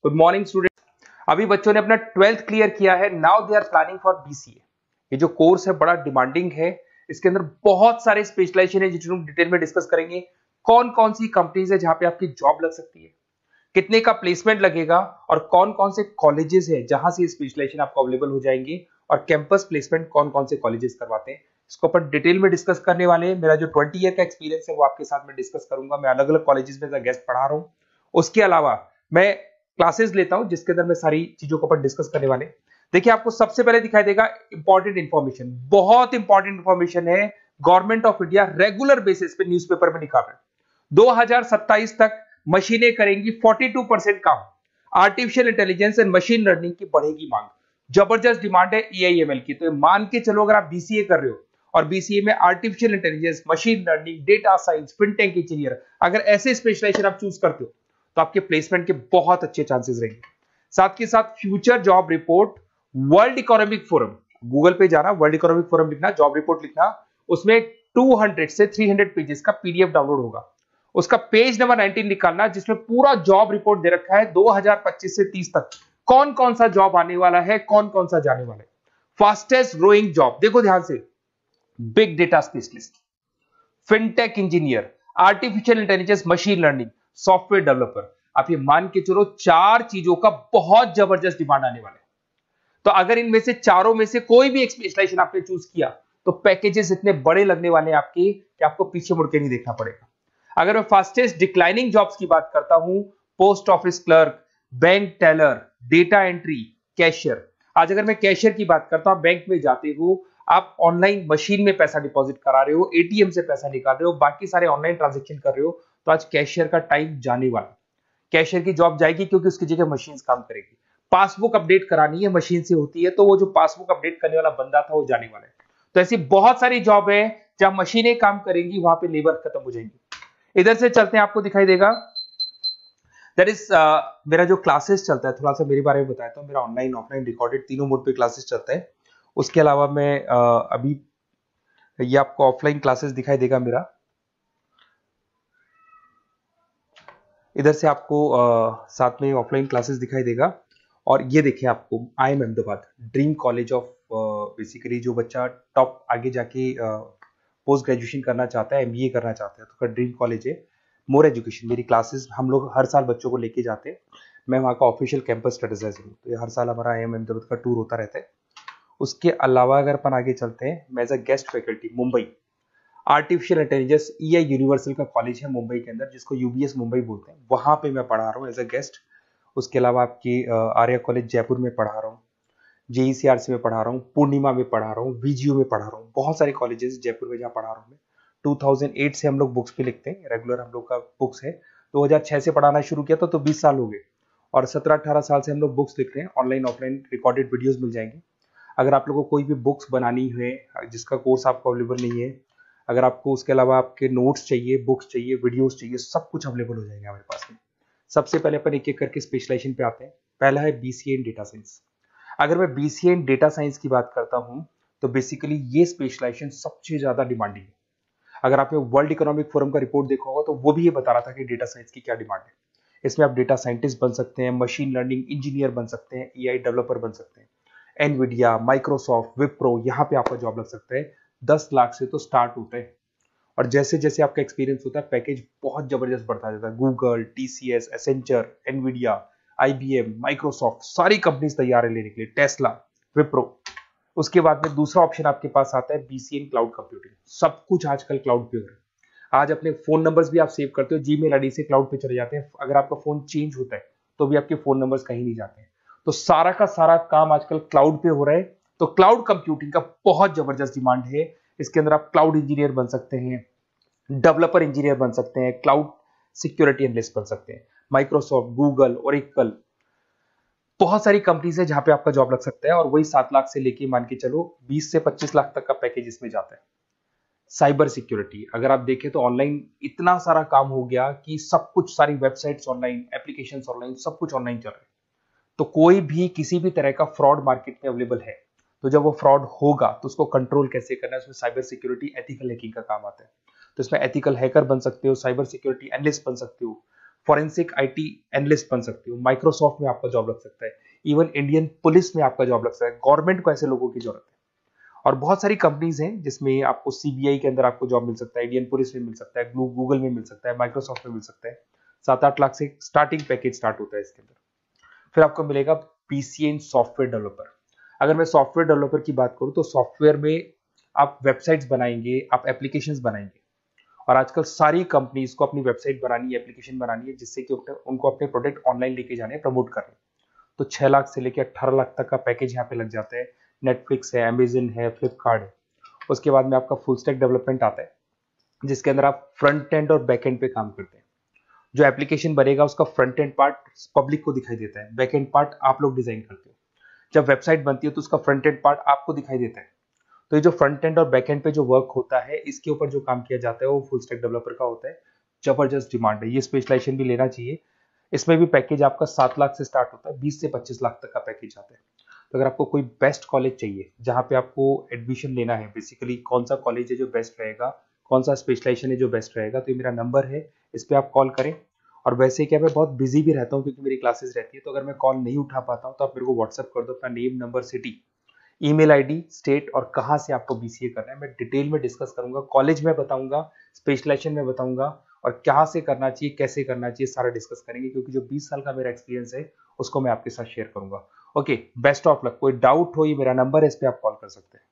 Good morning student. अभी बच्चों ने अपना 12th क्लियर किया है। Now they are planning for BCA. ये जो कोर्स है बड़ा डिमांडिंग है। इसके अंदर बहुत सारे स्पेशलाइजेशन है जिनको हम डिटेल में डिस्कस करेंगे। कौन कौन सी कंपनीज है जहां पे आपकी जॉब लग सकती है, कितने का प्लेसमेंट लगेगा और कौन कौन से कॉलेजेस है जहां से स्पेशलाइजेशन आपको अवेलेबल हो जाएंगे और कैंपस प्लेसमेंट कौन कौन से कॉलेजेस करवाते हैं, इसको अपन डिटेल में डिस्कस करने वाले हैं। मेरा जो 20 ईयर का एक्सपीरियंस है वो आपके साथ में डिस्कस करूंगा। मैं अलग अलग कॉलेजेस में गेस्ट पढ़ा रहा हूं। उसके अलावा मैं क्लासेस लेता हूं जिसके अंदर मैं सारी चीजों को अपन डिस्कस करने वाले। देखिए, आपको सबसे पहले दिखाई देगा इंपॉर्टेंट इंफॉर्मेशन, बहुत इंपॉर्टेंट इंफॉर्मेशन है। Government of India regular basis पे न्यूज़पेपर में निकाल रहा है 2027 तक मशीनें करेंगी 42% काम। Artificial intelligence and machine learning की बढ़ेगी मांग। जबरदस्त डिमांड है एआईएमएल की। तो मान के चलो, अगर आप बीसीए कर रहे हो और बीसीए में artificial intelligence, machine learning, data science, fintech engineer, अगर ऐसे स्पेशलाइजेशन आप चूज करते हो तो आपके प्लेसमेंट के बहुत अच्छे चांसेस रहेंगे। साथ के साथ future job report, world economic forum, Google पे जाना, वर्ल्ड इकोनॉमिक फोरम लिखना, जॉब रिपोर्ट लिखना, उसमें 200 से 300 पेजेस का पीडीएफ डाउनलोड होगा। उसका पेज नंबर 19 निकालना जिसमें पूरा जॉब रिपोर्ट दे रखा है 2025 से 30 तक कौन कौन सा जॉब आने वाला है, कौन कौन सा जाने वाला है। फास्टेस्ट ग्रोइंग जॉब देखो ध्यान से, big data specialist, fintech engineer, artificial intelligence, machine learning, software developer. आप ये मान के चलो 4 चीजों का बहुत जबरदस्त डिमांड आने वाला है। तो अगर इनमें से चारों में से कोई भी एक स्पेशलाइजेशन आपने चूज किया तो पैकेजेस इतने बड़े लगने वाले हैं आपके कि आपको पीछे मुड़ के नहीं देखना पड़ेगा। अगर मैं फास्टेस्ट डिक्लाइनिंग जॉब्स की बात करता हूं, post office clerk, bank teller, data entry, cashier. आज अगर मैं कैशियर की बात करता हूं, बैंक में जाते हो, आप ऑनलाइन मशीन में पैसा डिपॉजिट करा रहे हो, एटीएम से पैसा निकाल रहे हो, बाकी सारे ऑनलाइन ट्रांजेक्शन कर रहे हो, तो आज कैशियर का टाइम जाने वाला। कैशियर की जॉब जाएगी क्योंकि उसकी जगह मशीन काम करेगी। पासबुक अपडेट करानी है, मशीन से होती है, तो वो जो पासबुक अपडेट करने वाला बंदा था वो जाने वाला है। तो ऐसी बहुत सारी जॉब है जहां मशीनें काम करेंगी, वहां पे लेबर खत्म हो जाएंगी। इधर से चलते हैं, आपको दिखाई देगा दैट इज मेरा जो क्लासेस चलता है, थोड़ा सा मेरे बारे में बताता हूँ। मेरा ऑनलाइन ऑफलाइन रिकॉर्डेड तीनों मोड पे क्लासेस चलता है। उसके अलावा मैं अभी ये आपको ऑफलाइन क्लासेस दिखाई देगा मेरा। इधर से आपको साथ में ऑफलाइन क्लासेस दिखाई देगा। और ये देखिए, आपको IIM Ahmedabad, dream college of, basically जो बच्चा टॉप आगे जाके पोस्ट ग्रेजुएशन करना चाहता है, MBA करना चाहता है, तो उसका ड्रीम कॉलेज है। मोर एजुकेशन, मेरी क्लासेस हम लोग हर साल बच्चों को लेके जाते हैं। मैं वहाँ का ऑफिशियल कैंपस स्ट्रेटेजाइजर हूँ, तो ये हर साल हमारा IIM अहमदाबाद का टूर होता रहता है। उसके अलावा अगर अपन आगे चलते हैं, मैं as a guest faculty Mumbai artificial intelligence EI universal का कॉलेज है मुंबई के अंदर, जिसको UBS मुंबई बोलते हैं, वहां पे मैं पढ़ा रहा हूँ एज अ गेस्ट। उसके अलावा आपकी आर्या कॉलेज जयपुर में पढ़ा रहा हूँ, JECRC में पढ़ा रहा हूँ, पूर्णिमा में पढ़ा रहा हूँ, VGU में पढ़ा रहा हूँ। बहुत सारे कॉलेजेस जयपुर में जहाँ पढ़ा रहा हूँ मैं। 2008 से हम लोग बुक्स पे लिखते हैं, रेगुलर हम लोग का बुक्स है। 2006 से पढ़ाना शुरू किया था, तो 20 साल हो गए। और 17-18 साल से हम लोग बुक्स लिख रहे हैं। ऑनलाइन ऑफलाइन रिकॉर्डेड वीडियोस मिल जाएंगे। अगर आप लोगों को कोई भी बुक्स बनानी है जिसका कोर्स आपको अवेलेबल नहीं है, अगर आपको उसके अलावा आपके नोट्स चाहिए, बुक्स चाहिए, वीडियोस चाहिए, सब कुछ अवेलेबल हो जाएगा हमारे पास में। सबसे पहले अपन एक एक करके स्पेशलाइजेशन पे आते हैं। पहला है BCA इन डेटा साइंस। अगर मैं BCA इन डेटा साइंस की बात करता हूं तो बेसिकली ये स्पेशलाइजेशन सबसे ज्यादा डिमांडिंग है। अगर आपने वर्ल्ड इकोनॉमिक फोरम का रिपोर्ट देखा होगा तो वो भी ये बता रहा था कि डेटा साइंस की क्या डिमांड है। इसमें आप डेटा साइंटिस्ट बन सकते हैं, मशीन लर्निंग इंजीनियर बन सकते हैं, AI डेवलपर बन सकते हैं। एनवीडिया, माइक्रोसॉफ्ट, विप्रो, यहाँ पे आपका जॉब लग सकता है। 10 लाख से तो स्टार्ट होते हैं और जैसे जैसे आपका एक्सपीरियंस होता है पैकेज बहुत जबरदस्त बढ़ता जाता है। Google, TCS, Accenture, Nvidia, IBM, Microsoft, सारी कंपनीज तैयार है लेने के लिए, टेस्ला, विप्रो। उसके बाद में दूसरा ऑप्शन आपके पास आता है BCA इन क्लाउड कंप्यूटिंग। सब कुछ आजकल क्लाउड पे हो रहा है। आज अपने फोन नंबर्स भी आप सेव करते हो, जीमेल आईडी से क्लाउड पे चले जाते हैं। अगर आपका फोन चेंज होता है तो भी आपके फोन नंबर्स कहीं नहीं जाते हैं। तो सारा का सारा काम आजकल क्लाउड पे हो रहा है। तो क्लाउड कंप्यूटिंग का बहुत जबरदस्त डिमांड है। इसके अंदर आप क्लाउड इंजीनियर बन सकते हैं, डेवलपर इंजीनियर बन सकते हैं, क्लाउड सिक्योरिटी एनालिस्ट बन सकते हैं। माइक्रोसॉफ्ट, गूगल, ओरेकल, बहुत सारी कंपनीज है जहां पे आपका जॉब लग सकता है। और वही 7 लाख से लेके मान के चलो 20 से 25 लाख तक का पैकेज इसमें जाता है। साइबर सिक्योरिटी, अगर आप देखें तो ऑनलाइन इतना सारा काम हो गया कि सब कुछ, सारी वेबसाइट्स ऑनलाइन, एप्लीकेशंस ऑनलाइन, सब कुछ ऑनलाइन चल रहा है। तो कोई भी किसी भी तरह का फ्रॉड मार्केट में अवेलेबल है, तो जब वो फ्रॉड होगा तो उसको कंट्रोल कैसे करना है, उसमें साइबर सिक्योरिटी, एथिकल हैकिंग का काम आता है। तो इसमें एथिकल हैकर बन सकते हो, साइबर सिक्योरिटी एनालिस्ट बन सकते हो, फॉरेंसिक आईटी एनालिस्ट बन सकते हो, माइक्रोसॉफ्ट में आपका जॉब लग सकता है, इवन इंडियन पुलिस में आपका जॉब लग सकता है। गवर्नमेंट को ऐसे लोगों की जरूरत है। और बहुत सारी कंपनीज हैं जिसमें आपको सीबीआई के अंदर आपको जॉब मिल सकता है, इंडियन पुलिस में मिल सकता है, गूगल में मिल सकता है, माइक्रोसॉफ्ट में मिल सकता है। 7-8 लाख से स्टार्टिंग पैकेज स्टार्ट होता है इसके अंदर। फिर आपको मिलेगा पीसीए इन सॉफ्टवेयर डेवलपर। अगर मैं सॉफ्टवेयर डेवलपर की बात करूं तो सॉफ्टवेयर में आप वेबसाइट्स बनाएंगे, आप एप्लीकेशंस बनाएंगे। और आजकल सारी कंपनीज को अपनी वेबसाइट बनानी है, एप्लीकेशन बनानी है, जिससे कि उनको अपने प्रोडक्ट ऑनलाइन लेके जाने हैं, प्रमोट करने। तो 6 लाख से लेकर 18 लाख तक का पैकेज यहाँ पे लग जाता है। नेटफ्लिक्स है, अमेजन है, फ्लिपकार्ट है। उसके बाद में आपका फुल स्टैक डेवलपमेंट आता है, जिसके अंदर आप फ्रंट एंड और बैक एंड पे काम करते हैं। जो एप्लीकेशन बनेगा उसका फ्रंट एंड पार्ट पब्लिक को दिखाई देता है, बैक एंड पार्ट आप लोग डिजाइन करते हो। जब वेबसाइट बनती है तो उसका फ्रंट एंड पार्ट आपको दिखाई देता है। तो ये जो फ्रंट एंड और बैक एंड पे जो वर्क होता है, इसके ऊपर जो काम किया जाता है वो फुल स्टैक डेवलपर का होता है। जबरदस्त डिमांड है, ये स्पेशलाइजेशन भी लेना चाहिए। इसमें भी पैकेज आपका 7 लाख से स्टार्ट होता है, 20 से 25 लाख तक का पैकेज आता है। तो अगर आपको कोई बेस्ट कॉलेज चाहिए जहाँ पे आपको एडमिशन लेना है, बेसिकली कौन सा कॉलेज है जो बेस्ट रहेगा, कौन सा स्पेशलाइजेशन है जो बेस्ट रहेगा, तो ये मेरा नंबर है, इस पर आप कॉल करें। और वैसे क्या, मैं बहुत बिजी भी रहता हूँ क्योंकि मेरी क्लासेस रहती है, तो अगर मैं कॉल नहीं उठा पाता हूँ तो आप मेरे को व्हाट्सअप कर दो अपना name, number, city, email ID, state और कहाँ से आपको बीसीए करना है। मैं डिटेल में डिस्कस करूंगा, कॉलेज में बताऊंगा, स्पेशलाइजेशन में बताऊंगा, और कहाँ से करना चाहिए, कैसे करना चाहिए, सारा डिस्कस करेंगे, क्योंकि जो 20 साल का मेरा एक्सपीरियंस है उसको मैं आपके साथ शेयर करूंगा। Okay, best of luck. कोई डाउट हो, ये मेरा नंबर है, इस पर आप कॉल कर सकते हैं।